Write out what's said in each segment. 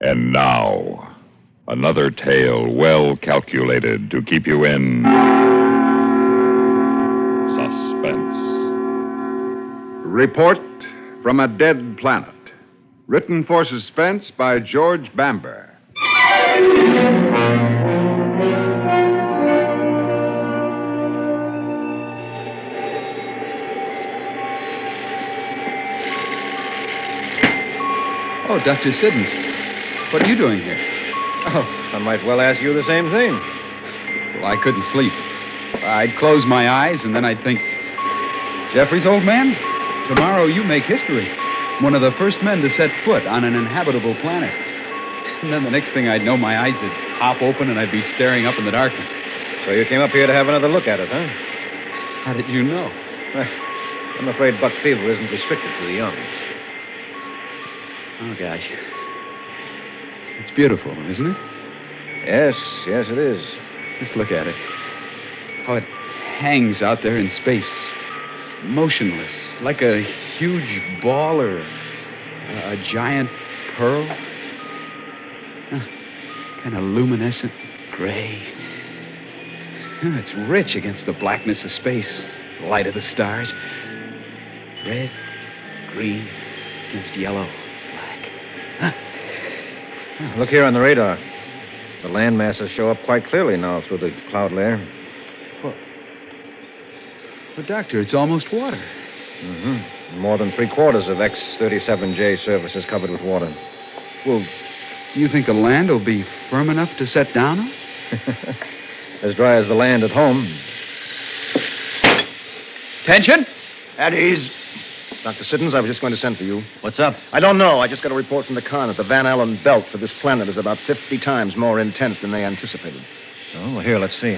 And now, another tale well calculated to keep you in suspense. Report from a Dead Planet. Written for Suspense by George Bamber. Oh, Dr. Siddons. What are you doing here? Oh, I might well ask you the same thing. Well, I couldn't sleep. I'd close my eyes, and then I'd think, Jeffries, old man, tomorrow you make history. One of the first men to set foot on an inhabitable planet. And then the next thing I'd know, my eyes would pop open, and I'd be staring up in the darkness. So you came up here to have another look at it, huh? How did you know? I'm afraid buck fever isn't restricted to the young. Oh, gosh. It's beautiful, isn't it? Yes, it is. Just look at it. How it hangs out there in space. Motionless. Like a huge ball or a giant pearl. Kind of luminescent, gray. It's rich against the blackness of space. The light of the stars. Red, green, against yellow. Look here on the radar. The land masses show up quite clearly now through the cloud layer. Well, Doctor, it's almost water. Mm-hmm. More than 3/4 of X-37J surface is covered with water. Well, do you think the land will be firm enough to set down on? As dry as the land at home. Attention! At ease. Dr. Siddons, I was just going to send for you. What's up? I don't know. I just got a report from the con that the Van Allen belt for this planet is about 50 times more intense than they anticipated. Oh, well, here, let's see.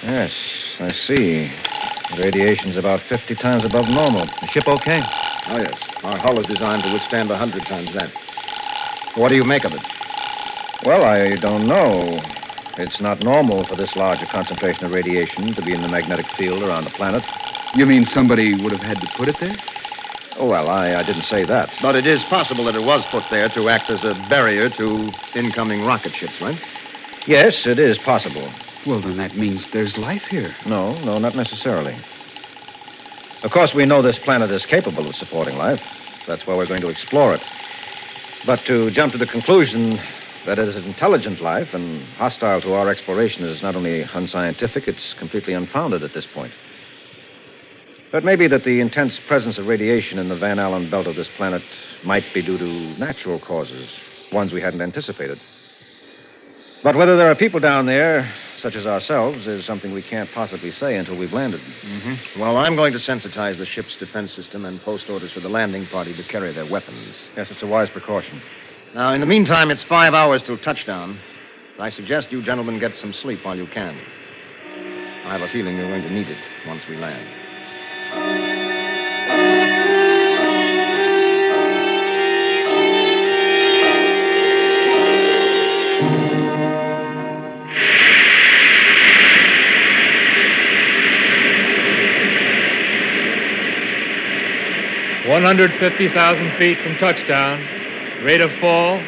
Yes, I see. The radiation's about 50 times above normal. The ship okay? Oh, yes. Our hull is designed to withstand 100 times that. What do you make of it? Well, I don't know. It's not normal for this large a concentration of radiation to be in the magnetic field around the planet. You mean somebody would have had to put it there? Oh, well, I didn't say that. But it is possible that it was put there to act as a barrier to incoming rocket ships, right? Yes, it is possible. Well, then that means there's life here. No, not necessarily. Of course, we know this planet is capable of supporting life. That's why we're going to explore it. But to jump to the conclusion that it is intelligent life and hostile to our exploration is not only unscientific, it's completely unfounded at this point. But maybe that the intense presence of radiation in the Van Allen belt of this planet might be due to natural causes, ones we hadn't anticipated. But whether there are people down there, such as ourselves, is something we can't possibly say until we've landed. Mm-hmm. Well, I'm going to sensitize the ship's defense system and post orders for the landing party to carry their weapons. Yes, it's a wise precaution. Now, in the meantime, it's 5 hours till touchdown. I suggest you gentlemen get some sleep while you can. I have a feeling you're going to need it once we land. 150,000 feet from touchdown. Rate of fall,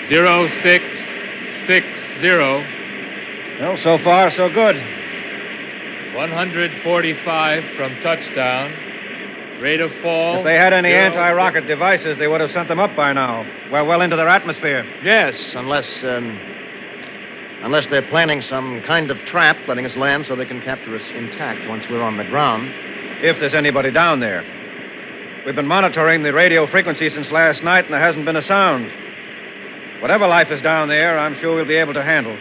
0660. Well, so far, so good. 145 from touchdown. Rate of fall. If they had any 06. anti-rocket devices, they would have sent them up by now. We're well into their atmosphere. Yes, unless they're planning some kind of trap, letting us land so they can capture us intact once we're on the ground. If there's anybody down there. We've been monitoring the radio frequency since last night, and there hasn't been a sound. Whatever life is down there, I'm sure we'll be able to handle.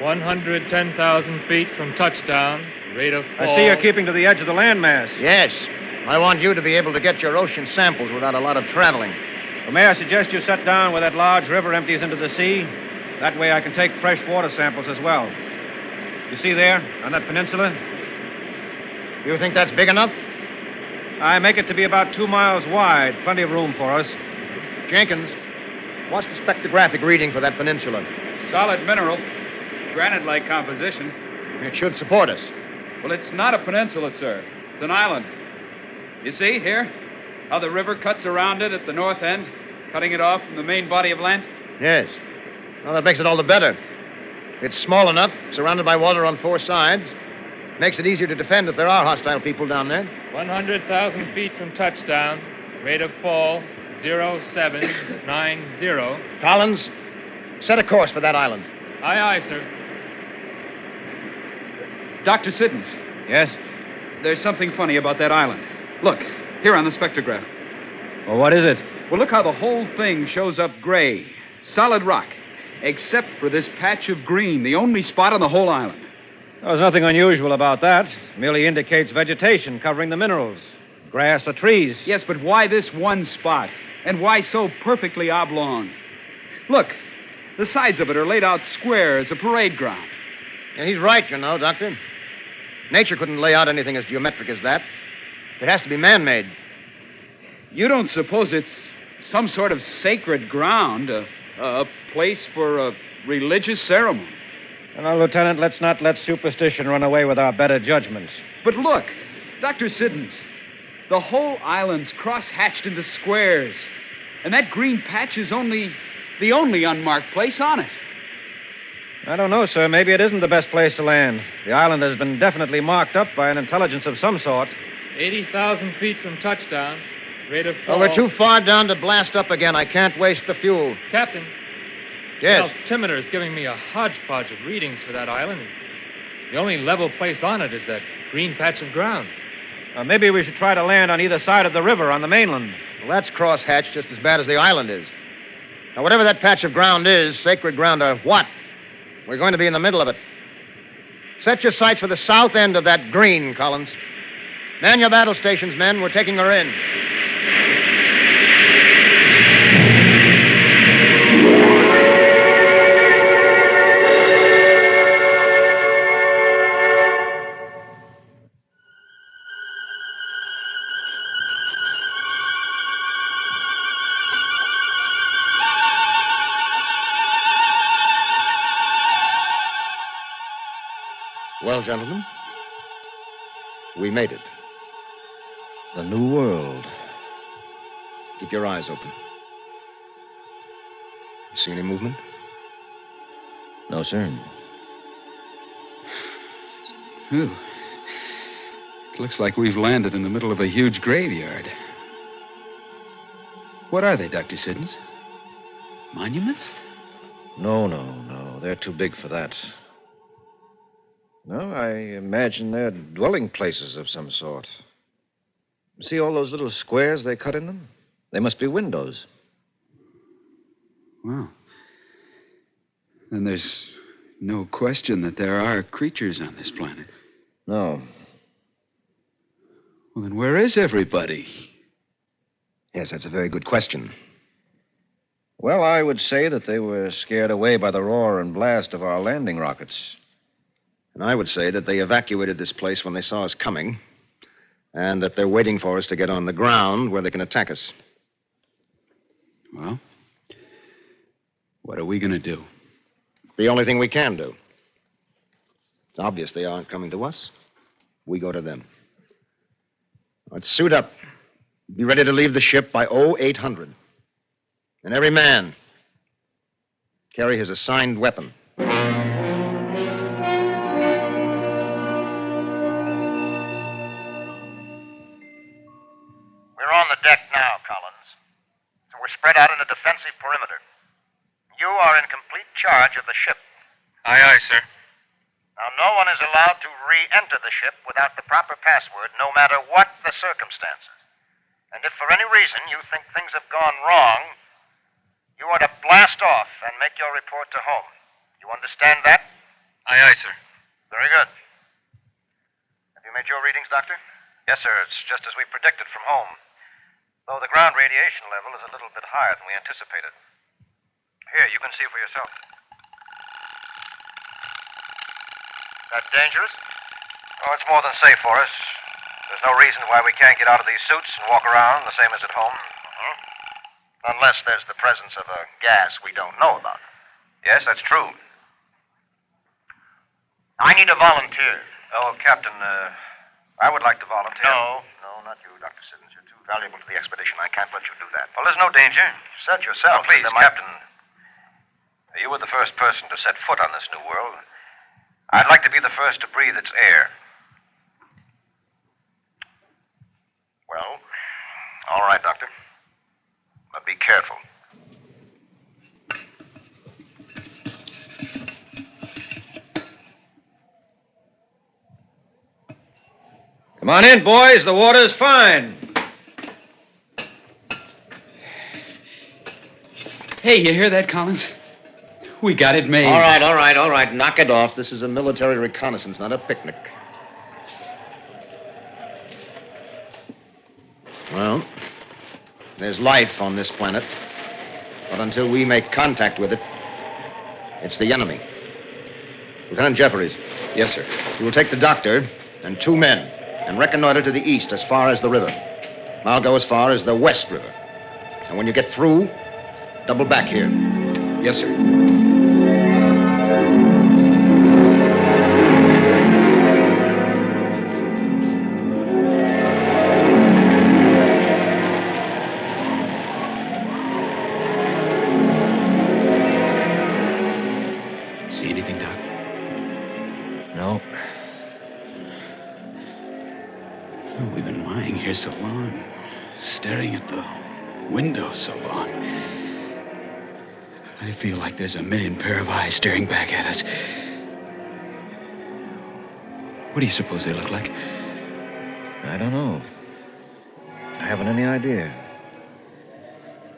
110,000 feet from touchdown. Rate of fall. I see you're keeping to the edge of the landmass. Yes. I want you to be able to get your ocean samples without a lot of traveling. Well, may I suggest you set down where that large river empties into the sea? That way I can take fresh water samples as well. You see there, on that peninsula? You think that's big enough? I make it to be about 2 miles wide. Plenty of room for us. Jenkins, what's the spectrographic reading for that peninsula? Solid mineral. Granite-like composition. It should support us. Well, it's not a peninsula, sir. It's an island. You see, here? How the river cuts around it at the north end? Cutting it off from the main body of land? Yes. Well, that makes it all the better. It's small enough, surrounded by water on four sides. Makes it easier to defend if there are hostile people down there. 100,000 feet from touchdown. Rate of fall 0790. Collins, set a course for that island. Aye, aye, sir. Dr. Siddons. Yes? There's something funny about that island. Look, here on the spectrograph. Well, what is it? Well, look how the whole thing shows up gray. Solid rock. Except for this patch of green, the only spot on the whole island. There's nothing unusual about that. Merely indicates vegetation covering the minerals. Grass or trees. Yes, but why this one spot? And why so perfectly oblong? Look, the sides of it are laid out square as a parade ground. Yeah, he's right, you know, Doctor. Nature couldn't lay out anything as geometric as that. It has to be man-made. You don't suppose it's some sort of sacred ground, a place for a religious ceremony? Now, Lieutenant, let's not let superstition run away with our better judgment. But look, Dr. Siddons, the whole island's cross-hatched into squares. And that green patch is the only unmarked place on it. I don't know, sir. Maybe it isn't the best place to land. The island has been definitely marked up by an intelligence of some sort. 80,000 feet from touchdown. Rate of fall. Oh, we're too far down to blast up again. I can't waste the fuel. Captain. Yes. The altimeter is giving me a hodgepodge of readings for that island. The only level place on it is that green patch of ground. Maybe we should try to land on either side of the river on the mainland. Well, that's cross-hatched just as bad as the island is. Now, whatever that patch of ground is, sacred ground or what, we're going to be in the middle of it. Set your sights for the south end of that green, Collins. Man your battle stations, men. We're taking her in. Well, gentlemen, we made it. The New World. Keep your eyes open. You see any movement? No, sir. Ooh. It looks like we've landed in the middle of a huge graveyard. What are they, Dr. Siddons? Monuments? No. They're too big for that. No, I imagine they're dwelling places of some sort. See all those little squares they cut in them? They must be windows. Well, then there's no question that there are creatures on this planet. No. Well, then where is everybody? Yes, that's a very good question. Well, I would say that they were scared away by the roar and blast of our landing rockets. And I would say that they evacuated this place when they saw us coming, and that they're waiting for us to get on the ground where they can attack us. Well, what are we going to do? The only thing we can do. It's obvious they aren't coming to us. We go to them. Let's suit up. Be ready to leave the ship by 0800. And every man carry his assigned weapon. We're on the deck now, Collins. So we're spread out in a defensive perimeter. You are in complete charge of the ship. Aye, aye, sir. Now, no one is allowed to re-enter the ship without the proper password, no matter what the circumstances. And if for any reason you think things have gone wrong, you are to blast off and make your report to home. You understand that? Aye, aye, sir. Very good. Have you made your readings, Doctor? Yes, sir. It's just as we predicted from home. Though the ground radiation level is a little bit higher than we anticipated. Here, you can see for yourself. That dangerous? Oh, it's more than safe for us. There's no reason why we can't get out of these suits and walk around the same as at home. Mm-hmm. Unless there's the presence of a gas we don't know about. Yes, that's true. I need a volunteer. Oh, Captain, I would like to volunteer. No, not you, Dr. Siddons. You're too valuable to the expedition. I can't let you do that. Well, there's no danger. said yourself. Please, Captain. You were the first person to set foot on this new world. I'd like to be the first to breathe its air. Well, all right, Doctor. But be careful. Come on in, boys. The water's fine. Hey, you hear that, Collins? We got it made. All right. Knock it off. This is a military reconnaissance, not a picnic. Well, there's life on this planet. But until we make contact with it, it's the enemy. Lieutenant Jeffries. Yes, sir. You will take the doctor and 2 men and reconnoiter to the east as far as the river. I'll go as far as the West River. And when you get through, double back here. Yes, sir. See anything, Doc? No. Oh, we've been lying here so long, staring at the window so long. I feel like there's a million pair of eyes staring back at us. What do you suppose they look like? I don't know. I haven't any idea.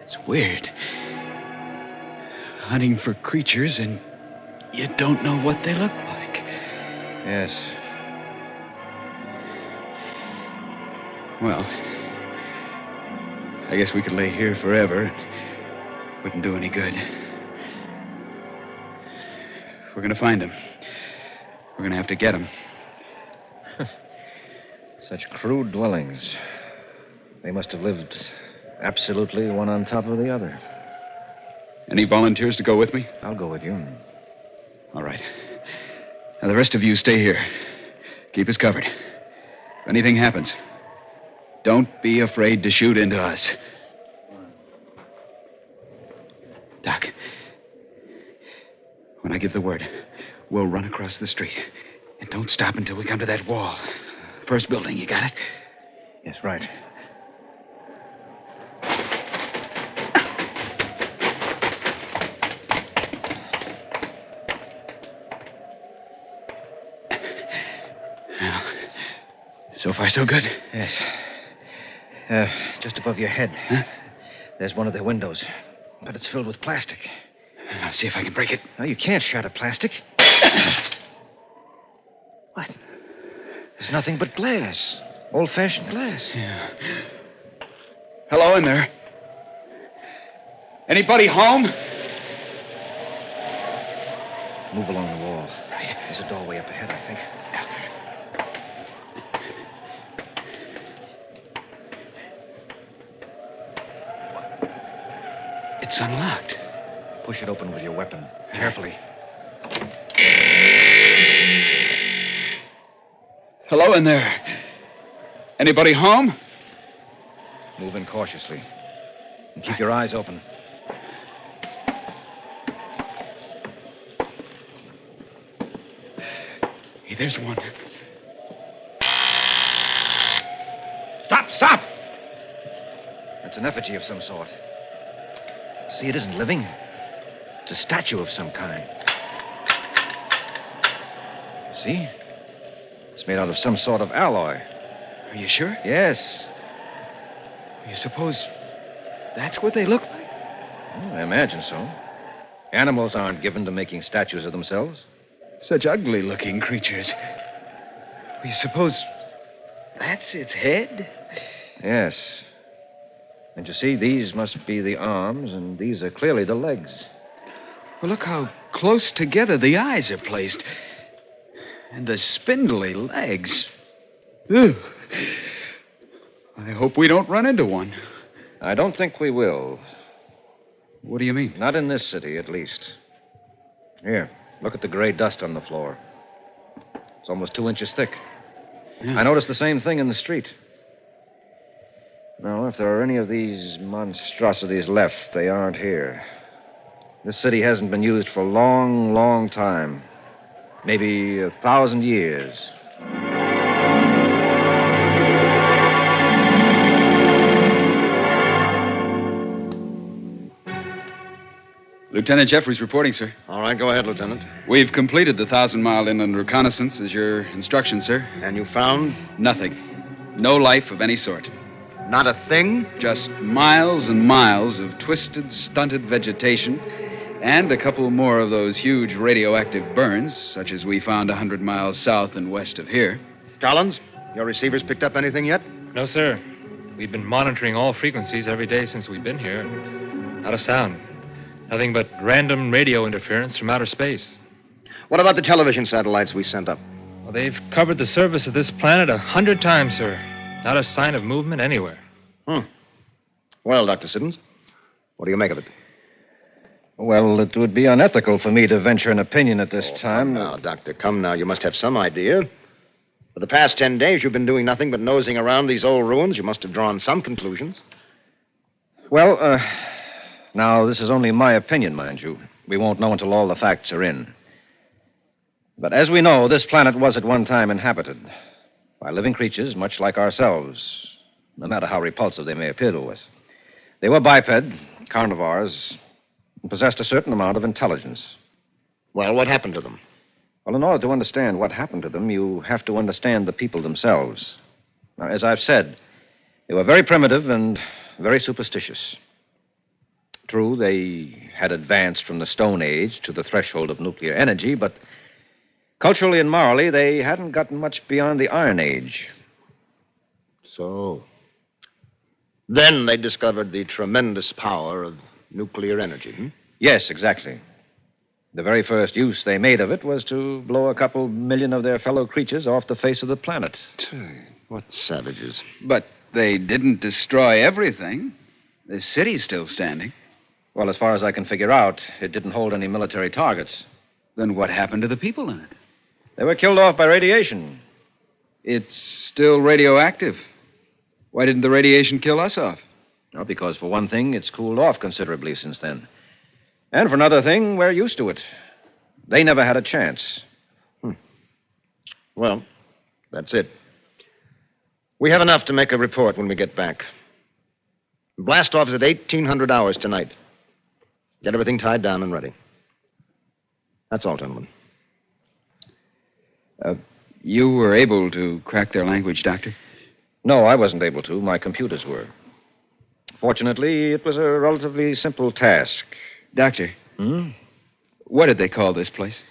It's weird. Hunting for creatures and you don't know what they look like. Yes. Well, I guess we could lay here forever. Wouldn't do any good. If we're going to find them, we're going to have to get them. Such crude dwellings. They must have lived absolutely one on top of the other. Any volunteers to go with me? I'll go with you. All right. Now, the rest of you stay here. Keep us covered. If anything happens, don't be afraid to shoot into us. Doc, when I give the word, we'll run across the street. And don't stop until we come to that wall. First building, you got it? Yes, right. Well, so far, so good. Yes. Just above your head. Huh? There's one of their windows. But it's filled with plastic. I'll see if I can break it. No, you can't shatter plastic. What? There's nothing but glass. Old-fashioned glass. Yeah. Hello in there. Anybody home? Move along the wall. Right. There's a doorway up ahead, I think. It's unlocked. Push it open with your weapon. Carefully. Hello in there. Anybody home? Move in cautiously. And keep your eyes open. Hey, there's one. Stop! It's an effigy of some sort. See, it isn't living. It's a statue of some kind. See? It's made out of some sort of alloy. Are you sure? Yes. You suppose that's what they look like? Well, I imagine so. Animals aren't given to making statues of themselves. Such ugly-looking creatures. You suppose that's its head? Yes. And you see, these must be the arms, and these are clearly the legs. Well, look how close together the eyes are placed. And the spindly legs. Ugh. I hope we don't run into one. I don't think we will. What do you mean? Not in this city, at least. Here, look at the gray dust on the floor. It's almost 2 inches thick. Yeah. I noticed the same thing in the street. No, if there are any of these monstrosities left, they aren't here. This city hasn't been used for a long, long time. Maybe 1,000 years. Lieutenant Jeffries reporting, sir. All right, go ahead, Lieutenant. We've completed the 1,000-mile inland reconnaissance as your instructions, sir. And you found? Nothing. No life of any sort. Not a thing? Just miles and miles of twisted, stunted vegetation and a couple more of those huge radioactive burns, such as we found 100 miles south and west of here. Collins, your receivers picked up anything yet? No, sir. We've been monitoring all frequencies every day since we've been here. Not a sound. Nothing but random radio interference from outer space. What about the television satellites we sent up? Well, they've covered the surface of this planet 100 times, sir. Not a sign of movement anywhere. Well, Dr. Siddons, what do you make of it? Well, it would be unethical for me to venture an opinion at this time. Now, Doctor, come now. You must have some idea. For the past 10 days, you've been doing nothing but nosing around these old ruins. You must have drawn some conclusions. Well, now, this is only my opinion, mind you. We won't know until all the facts are in. But as we know, this planet was at one time inhabited by living creatures much like ourselves, no matter how repulsive they may appear to us. They were biped, carnivores, and possessed a certain amount of intelligence. Well, what happened to them? Well, in order to understand what happened to them, you have to understand the people themselves. Now, as I've said, they were very primitive and very superstitious. True, they had advanced from the Stone Age to the threshold of nuclear energy, but culturally and morally, they hadn't gotten much beyond the Iron Age. So, then they discovered the tremendous power of nuclear energy, Yes, exactly. The very first use they made of it was to blow a couple million of their fellow creatures off the face of the planet. What savages. But they didn't destroy everything. The city's still standing. Well, as far as I can figure out, it didn't hold any military targets. Then what happened to the people in it? They were killed off by radiation. It's still radioactive. Why didn't the radiation kill us off? Well, because for one thing, it's cooled off considerably since then. And for another thing, we're used to it. They never had a chance. Well, that's it. We have enough to make a report when we get back. Blast off is at 1800 hours tonight. Get everything tied down and ready. That's all, gentlemen. You were able to crack their language, Doctor? No, I wasn't able to. My computers were. Fortunately, it was a relatively simple task. Doctor. What did they call this place?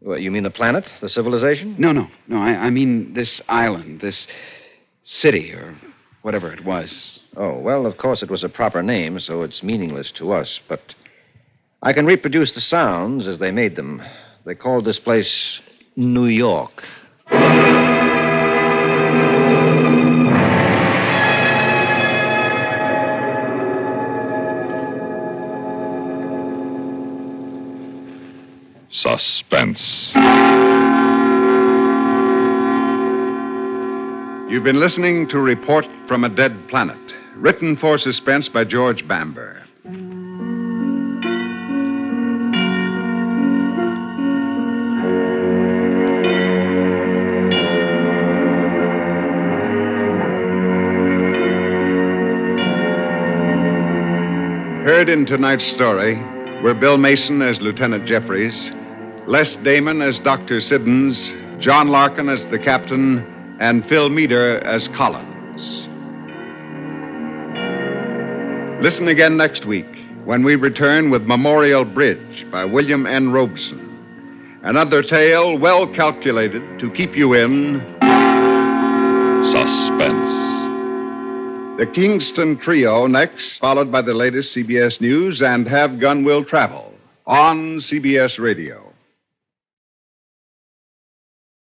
Well, you mean the planet? The civilization? No. I mean this island, this city, or whatever it was. Oh, well, of course it was a proper name, so it's meaningless to us, but I can reproduce the sounds as they made them. They called this place New York. Suspense. You've been listening to Report from a Dead Planet, written for Suspense by George Bamber. Heard in tonight's story were Bill Mason as Lieutenant Jeffries, Les Damon as Dr. Siddons, John Larkin as the captain, and Phil Meader as Collins. Listen again next week when we return with Memorial Bridge by William N. Robeson. Another tale well calculated to keep you in Suspense. the Kingston Trio next, followed by the latest CBS News and Have Gun Will Travel on CBS Radio.